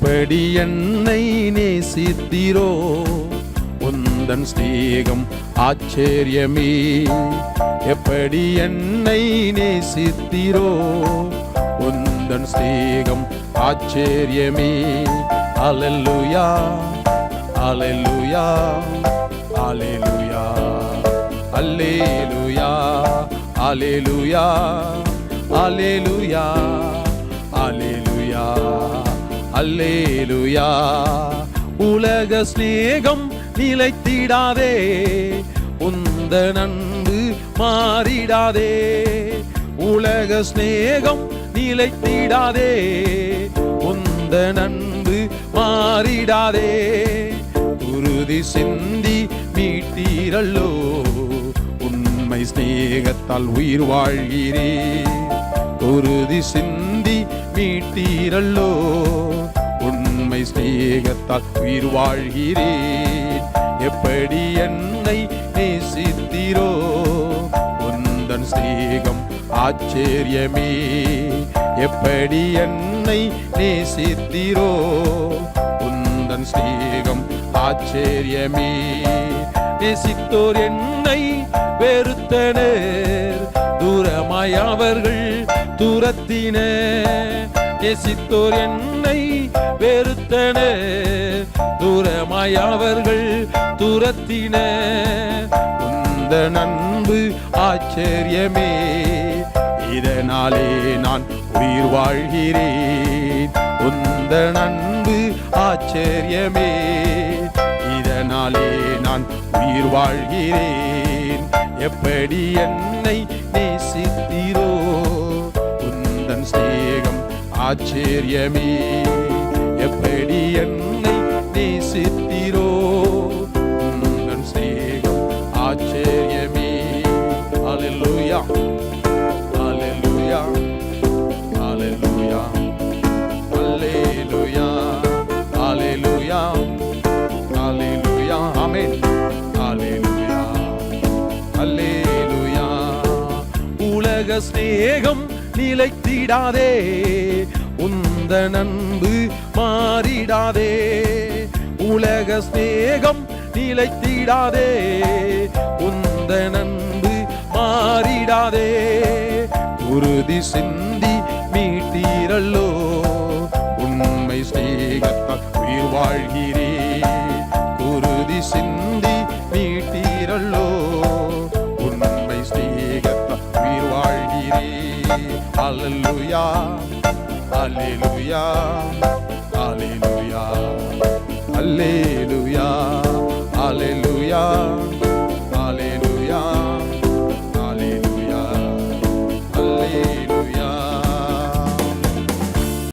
எப்படி என்னை நேசித்தீரோ உந்தன் ஸ்நேகம் ஆச்சரியமே. எப்படி என்னை நேசித்தீரோ உந்தன் ஸ்நேகம் ஆச்சரியமே. அல்லேலூயா அல்லேலூயா அல்லேலூயா அல்லேலூயா அல்லேலூயா அல்லேலூயா அல்லேலூயா அல்லேலூயா. உலக ஸ்நேகம் நிலைத்திடாதே, உந்தன் அன்பு மாறிடாதே. உலக ஸ்நேகம் நிலைத்திடாதே, உந்தன் அன்பு மாறிடாதே. குருதி சிந்தி மீட்டீரல்லோ, உண்மை ஸ்நேகத்தால் உயிர் வாழ்கிறே. குருதி சிந்தி மீட்டீரல்லோ, உண்மை ஸ்நேகத்தால் உயிர் வாழ்கிறேன். எப்படி என்னை நேசித்தீரோ உந்தன் ஸ்நேகம் ஆச்சரியமே. எப்படி என்னை நேசித்தீரோ உந்தன் ஸ்நேகம் ஆச்சரியமே. நேசித்தோர் என்னை வெறுத்தனர், தூரமாய் அவர்கள் துரத்தினர். நேசித்தோர் என்னை வெறுத்தனர், தூரமாய் அவர்கள் துரத்தினர். உந்தன் அன்பு ஆச்சரியமே, இதனாலே நான் உயிர் வாழ்கிறேன். உந்தன் அன்பு ஆச்சரியமே, இதனாலே நான் உயிர் வாழ்கிறேன். எப்படி என்னை நேசித்தீரோ உந்தன் ஸ்நேகம் ஆச்சரியமே. எப்படி என்னை நேசித்தீரோ உந்தன் ஸ்நேகம் ஆச்சரியமே. அல்லேலூயா அல்லேலூயா அல்லேலூயா அல்லேலூயா அல்லேலூயா அல்லேலூயா ஆமென் அல்லேலூயா அல்லேலூயா. உலக ஸ்நேகம் நிலைத்திடாதே, உந்தன் அன்பு மாறிடாதே. உலக ஸ்நேகம் நிலைத்திடாதே, உந்தன் அன்பு மாறிடாதே. குருதி சிந்தி மீட்டீரல்லோ, உண்மை ஸ்நேகத்தால் உயிர் வாழ்கிறே. குருதி சிந்தி மீட்டீரல்லோ, உண்மை ஸ்நேகத்தால் உயிர் வாழ்கிறே. அல்லேலூயா அல்லேலூயா அல்லேலூயா அல்லேலூயா.